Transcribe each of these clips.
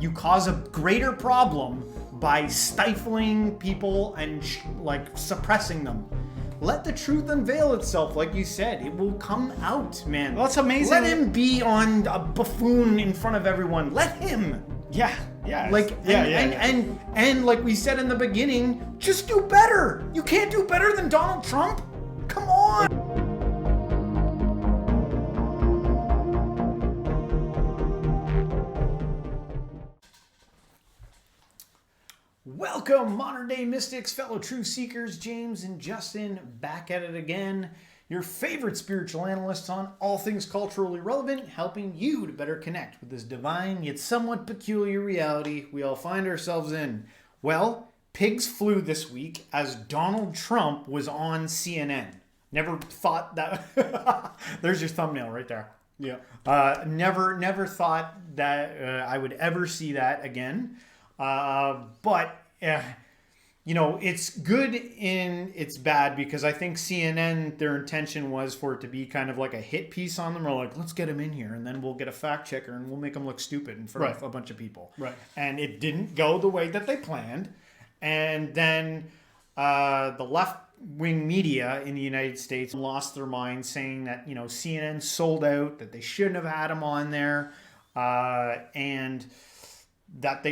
you cause a greater problem by stifling people and suppressing them. Let the truth unveil itself, like you said. It will come out, man. Well, that's amazing. Let him be on a buffoon in front of everyone. Let him. Yeah. And like we said in the beginning, just do better. You can't do better than Donald Trump. Come on. Welcome, modern day mystics, fellow truth seekers, James and Justin, back at it again. Your favorite spiritual analysts on all things culturally relevant, helping you to better connect with this divine yet somewhat peculiar reality we all find ourselves in. Well, pigs flew this week as Donald Trump was on CNN. Never thought that... There's your thumbnail right there. Yeah. Never thought that I would ever see that again. But it's good and it's bad because I think CNN, their intention was for it to be kind of like a hit piece on them. Or like, let's get him in here and then we'll get a fact checker and we'll make him look stupid in front of a bunch of people. Right. And it didn't go the way that they planned. And then the left-wing media in the United States lost their mind saying that, CNN sold out, that they shouldn't have had him on there. And that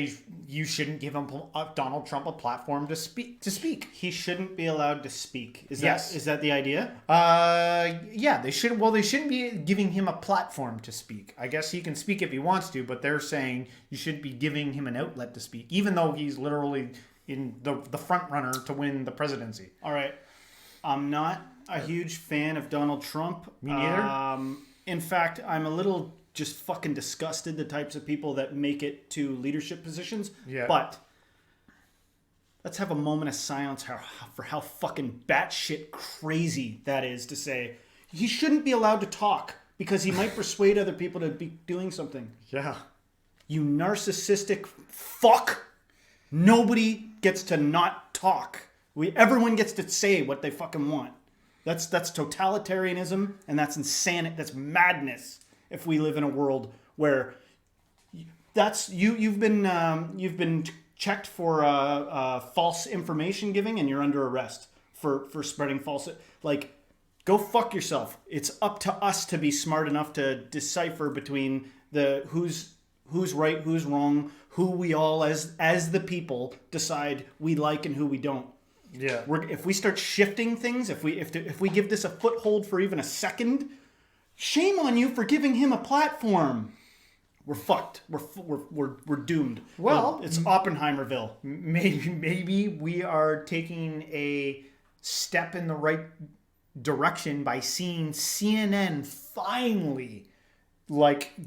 you shouldn't give Donald Trump a platform to speak. He shouldn't be allowed to speak. Is that the idea? Yeah, they should. Well, they shouldn't be giving him a platform to speak. I guess he can speak if he wants to, but they're saying you should be giving him an outlet to speak, even though he's literally in the front runner to win the presidency. All right. I'm not a huge fan of Donald Trump. Me neither. In fact, I'm a little just fucking disgusted the types of people that make it to leadership positions. Yeah. But let's have a moment of silence for how fucking batshit crazy that is to say he shouldn't be allowed to talk because he might persuade other people to be doing something. Yeah. You narcissistic fuck. Nobody gets to not talk. Everyone gets to say what they fucking want. That's totalitarianism, and that's insanity. That's madness. If we live in a world where you've been checked for false information giving, and you're under arrest for spreading false. Like, go fuck yourself. It's up to us to be smart enough to decipher between who's right, who's wrong, who we all as the people decide we like and who we don't. Yeah. If we start shifting things, if we give this a foothold for even a second. Shame on you for giving him a platform. We're fucked. We're doomed. Well, it's Oppenheimerville. Maybe we are taking a step in the right direction by seeing CNN finally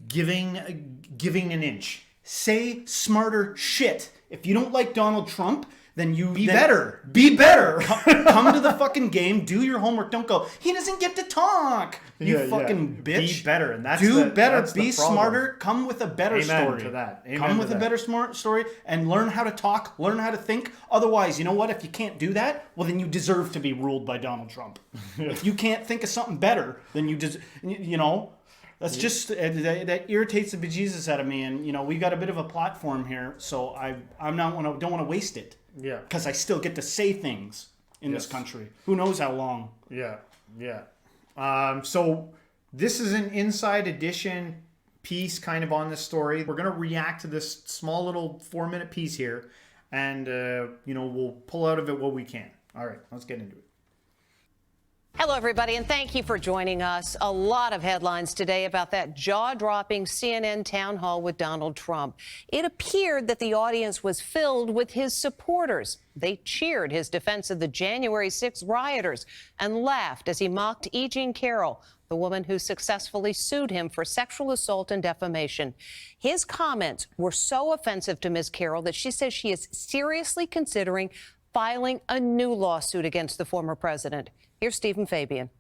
giving an inch. Say smarter shit. If you don't like Donald Trump, then be better. Be better. Come to the fucking game. Do your homework. Don't go, he doesn't get to talk. You fucking bitch. Be better. And that's better. Be smarter. Come with a better story. To that. Come with a better smart story and learn how to talk. Learn how to think. Otherwise, you know what? If you can't do that, well, then you deserve to be ruled by Donald Trump. If you can't think of something better, then you just, that's just, that irritates the bejesus out of me. And, we got a bit of a platform here, so I don't want to waste it. Yeah. Because I still get to say things in this country. Who knows how long. Yeah. So this is an inside edition piece kind of on this story. We're going to react to this small little 4-minute piece here. And, we'll pull out of it what we can. All right, let's get into it. Hello, everybody, and thank you for joining us. A lot of headlines today about that jaw-dropping CNN town hall with Donald Trump. It appeared that the audience was filled with his supporters. They cheered his defense of the January 6th rioters and laughed as he mocked E. Jean Carroll, the woman who successfully sued him for sexual assault and defamation. His comments were so offensive to Ms. Carroll that she says she is seriously considering filing a new lawsuit against the former president. Here's Stephen Fabian.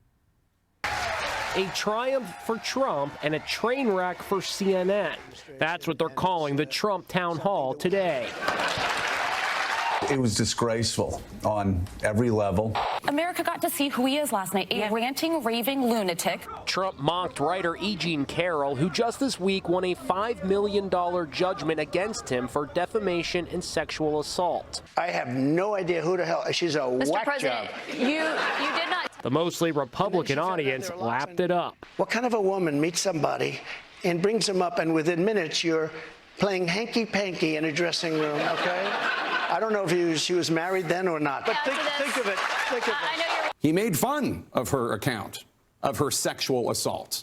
A triumph for Trump and a train wreck for CNN. That's what they're calling the Trump town hall today. It was disgraceful on every level. America got to see who he is last night, a ranting, raving lunatic. Trump mocked writer E. Jean Carroll, who just this week won a $5 million judgment against him for defamation and sexual assault. I have no idea who the hell. She's a Mr. whack President, job. you did not. The mostly Republican audience lapped it up. What kind of a woman meets somebody and brings them up, and within minutes you're playing hanky-panky in a dressing room, okay? I don't know if she was married then or not, but think of it. He made fun of her account of her sexual assault,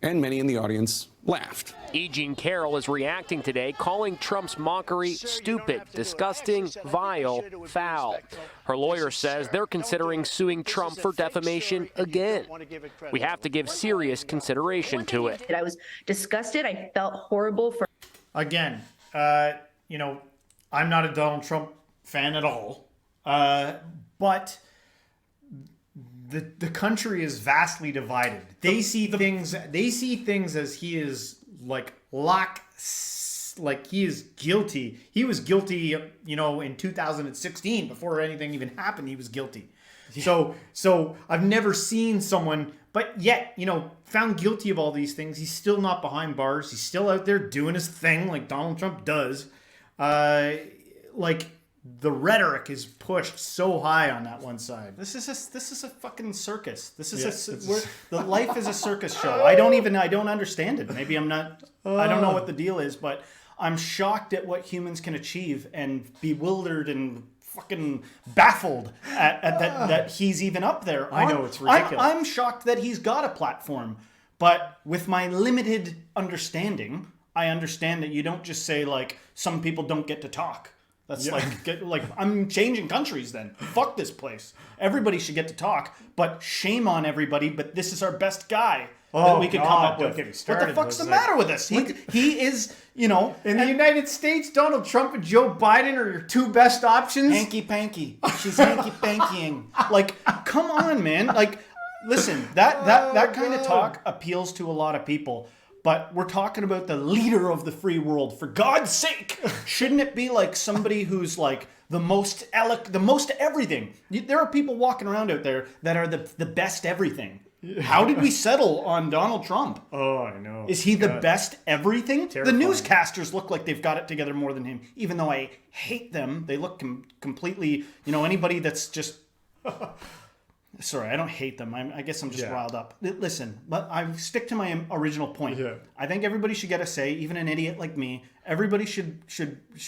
and many in the audience laughed. E. Jean Carroll is reacting today, calling Trump's mockery stupid, disgusting, vile, foul. Her lawyer says they're considering suing Trump for defamation again. We have to give serious consideration to it. I was disgusted. I felt horrible for. Again, you know, I'm not a Donald Trump fan at all, but the country is vastly divided. They see things as he is like he is guilty. He was guilty, you know, in 2016 before anything even happened. He was guilty. So I've never seen someone, but yet, you know, found guilty of all these things. He's still not behind bars. He's still out there doing his thing like Donald Trump does. Like the rhetoric is pushed so high on that one side. This is a fucking circus. This is the life is a circus show. I don't understand it. Maybe I'm not. I don't know what the deal is, but I'm shocked at what humans can achieve and bewildered and fucking baffled at that he's even up there. I know, it's ridiculous. I'm shocked that he's got a platform, but with my limited understanding, I understand that you don't just say like some people don't get to talk. That's like I'm changing countries then. Fuck this place. Everybody should get to talk, but shame on everybody. But this is our best guy that we could come up with. What the fuck's the matter with us? He is, you know, in the United States, Donald Trump and Joe Biden are your two best options. Hanky panky. She's hanky pankying. Like, come on, man. Like, listen, that kind of talk appeals to a lot of people. But we're talking about the leader of the free world. For God's sake, shouldn't it be like somebody who's like the most everything? There are people walking around out there that are the best everything. How did we settle on Donald Trump? Oh, I know. Is he the best everything? Terrifying. The newscasters look like they've got it together more than him. Even though I hate them, they look completely, you know, anybody that's just... Sorry, I don't hate them. I guess I'm just riled up. Listen, but I stick to my original point. Yeah. I think everybody should get a say, even an idiot like me. Everybody should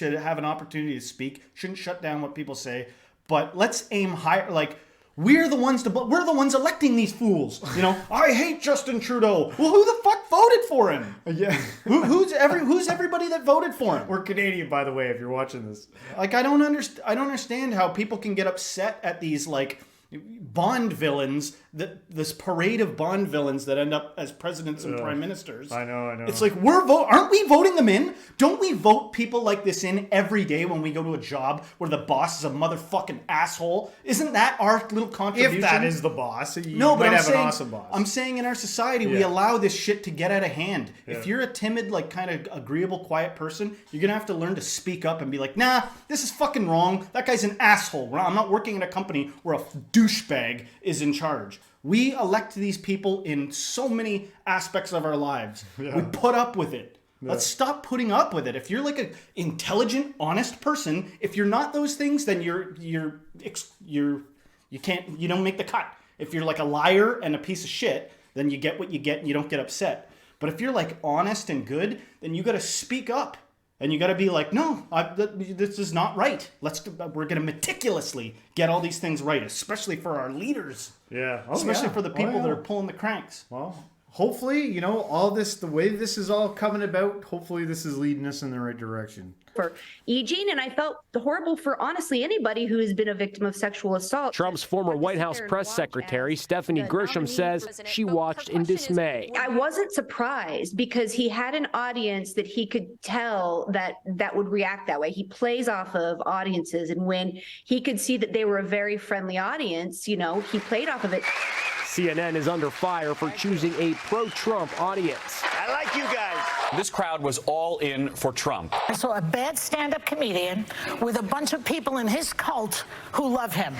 have an opportunity to speak. Shouldn't shut down what people say. But let's aim higher. Like, we're the ones electing these fools. You know, I hate Justin Trudeau. Well, who the fuck voted for him? Yeah. Who's everybody that voted for him? We're Canadian, by the way, if you're watching this. Like, I don't understand how people can get upset at these like Bond villains, this parade of Bond villains that end up as presidents and prime ministers. I know. It's like aren't we voting them in? Don't we vote people like this in every day when we go to a job where the boss is a motherfucking asshole? Isn't that our little contribution? If that is the boss, you no, but might I'm have saying, an awesome boss. I'm saying in our society we allow this shit to get out of hand. Yeah. If you're a timid, like kind of agreeable, quiet person, you're gonna have to learn to speak up and be like, nah, this is fucking wrong. That guy's an asshole. I'm not working in a company where a douchebag is in charge. We elect these people in so many aspects of our lives. Yeah. We put up with it. Yeah. Let's stop putting up with it. If you're like an intelligent, honest person, if you're not those things, then you don't make the cut. If you're like a liar and a piece of shit, then you get what you get and you don't get upset. But if you're like honest and good, then you got to speak up. And you got to be like, no, this is not right. We're going to meticulously get all these things right, especially for our leaders. Yeah. Especially for the people that are pulling the cranks. Well, hopefully, you know, all this, the way this is all coming about, hopefully this is leading us in the right direction. For E. Jean, and I felt horrible for honestly anybody who has been a victim of sexual assault. Trump's former White House press secretary, Stephanie Grisham, says she watched in dismay. I wasn't surprised because he had an audience that he could tell that would react that way. He plays off of audiences, and when he could see that they were a very friendly audience, you know, he played off of it. CNN is under fire for choosing a pro-Trump audience. I like you guys. This crowd was all in for Trump. I saw a bad stand-up comedian with a bunch of people in his cult who love him.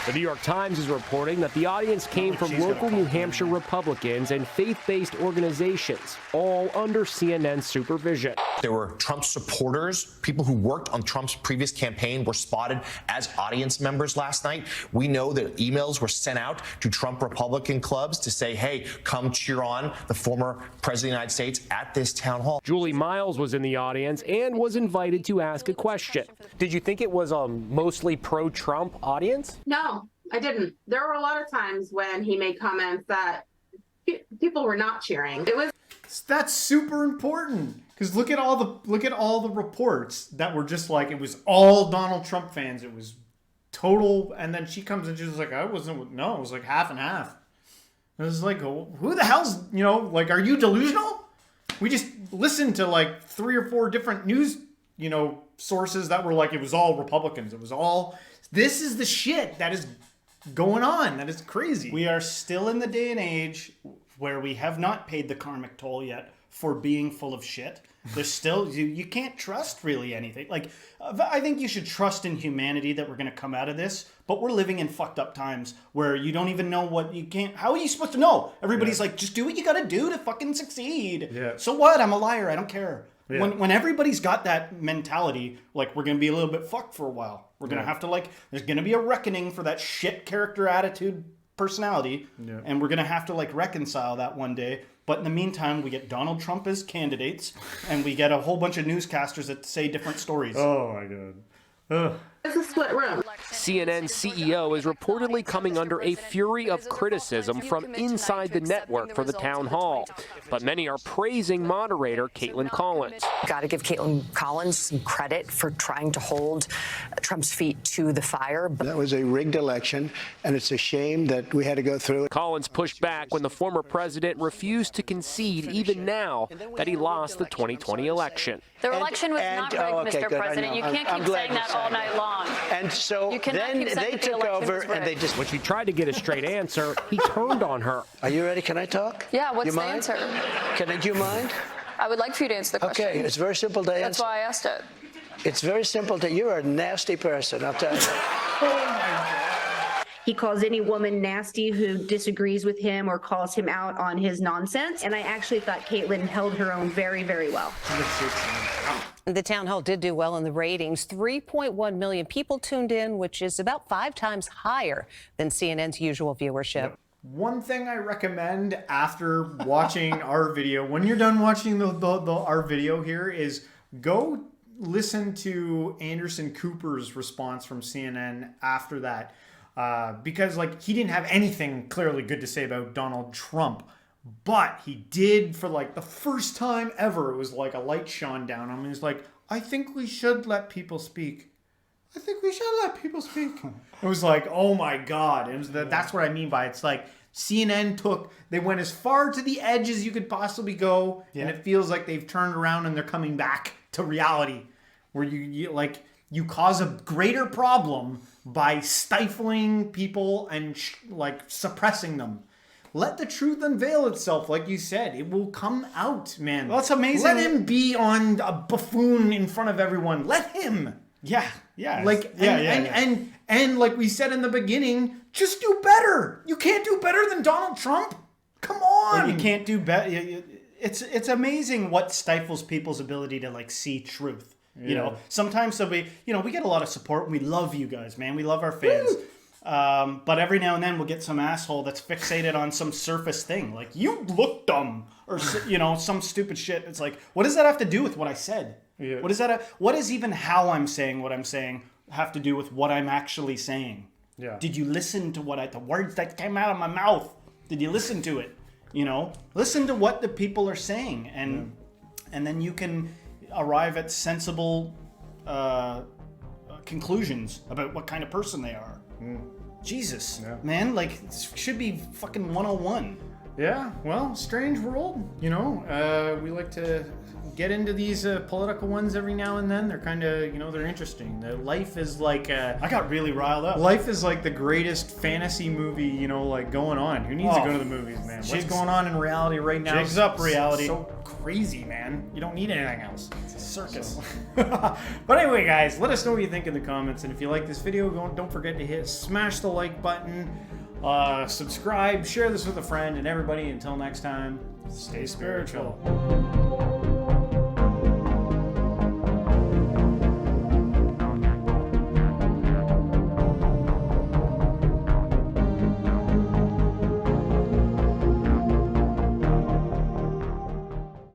The New York Times is reporting that the audience came from local New Hampshire Republicans and faith-based organizations, all under CNN's supervision. There were Trump supporters, people who worked on Trump's previous campaign were spotted as audience members last night. We know that emails were sent out to Trump Republican clubs to say, hey, come cheer on the former president of the United States at this town hall. Julie Miles was in the audience and was invited to ask a question. Did you think it was a mostly pro-Trump audience? No, I didn't. There were a lot of times when he made comments that people were not cheering. That's super important, because look at all the reports that were just like it was all Donald Trump fans. It was total, and then she comes and she's like, it was like half and half. It was like, who the hell's, like, are you delusional? We just listened to like 3 or 4 different news, sources that were like, it was all Republicans. It was all, this is the shit that is going on. That is crazy. We are still in the day and age where we have not paid the karmic toll yet for being full of shit. There's still, you can't trust really anything. Like, I think you should trust in humanity that we're going to come out of this, but we're living in fucked up times where you don't even know how are you supposed to know? Everybody's like, just do what you got to do to fucking succeed. Yeah. So what? I'm a liar. I don't care. Yeah. When everybody's got that mentality, like, we're going to be a little bit fucked for a while. We're going to have to, there's going to be a reckoning for that shit character, attitude, personality, and we're going to have to, reconcile that one day. But in the meantime, we get Donald Trump as candidates, and we get a whole bunch of newscasters that say different stories. Oh, my God. Ugh. It's a split room. CNN CEO is reportedly coming under a fury of criticism from inside the network for the town hall. But many are praising moderator Kaitlan Collins. Got to give Kaitlan Collins some credit for trying to hold Trump's feet to the fire. That was a rigged election, and it's a shame that we had to go through it. Collins pushed back when the former president refused to concede, even now, that he lost the 2020 election. The election was not rigged, Mr. President. You can't keep saying that all night long. And so then they took over and they just... When she tried to get a straight answer, he turned on her. Are you ready? Can I talk? Yeah, what's the answer? Do you mind? I would like for you to answer the question. Okay, it's very simple to answer. That's why I asked it. It's very simple you're a nasty person, I'll tell you. Oh my God. He calls any woman nasty who disagrees with him or calls him out on his nonsense. And I actually thought Kaitlan held her own very, very well. The town hall did do well in the ratings. 3.1 million people tuned in, which is about 5 times higher than CNN's usual viewership. One thing I recommend after watching our video, when you're done watching our video here, is go listen to Anderson Cooper's response from CNN after that. Because he didn't have anything clearly good to say about Donald Trump, but he did, for the first time ever, it was like a light shone down on him. He's like, I think we should let people speak. I think we should let people speak. It was like, oh my God. It was that's what I mean by it's like CNN they went as far to the edge as you could possibly go, and it feels like they've turned around and they're coming back to reality, where you cause a greater problem by stifling people and suppressing them. Let the truth unveil itself, like you said. It will come out, man. Well, that's amazing. Let him be on a buffoon in front of everyone. Let him. Yeah. And like we said in the beginning, just do better. You can't do better than Donald Trump. Come on. Well, you can't do better. It's amazing what stifles people's ability to see truth. Yeah. Sometimes we get a lot of support. We love you guys, man. We love our fans. But every now and then we'll get some asshole that's fixated on some surface thing. Like, you look dumb, or, some stupid shit. It's like, what does that have to do with what I said? Yeah. What is even how I'm saying what I'm saying have to do with what I'm actually saying? Yeah. Did you listen to the words that came out of my mouth? Did you listen to it? Listen to what the people are saying, and then you can arrive at sensible conclusions about what kind of person they are. Jesus, man, it should be fucking 101. Yeah, well, strange world, you know. We like to get into these political ones every now and then. They're kind of, you know, they're interesting. Life is like I got really riled up. Life is like the greatest fantasy movie, you know, like going on. Who needs to go to the movies, man? What's going on in reality right now? Jigs up reality. So crazy, man. You don't need anything else. It's a circus. But anyway, guys, let us know what you think in the comments. And if you like this video, don't forget to smash the like button. Subscribe, share this with a friend, and everybody, until next time, stay spiritual.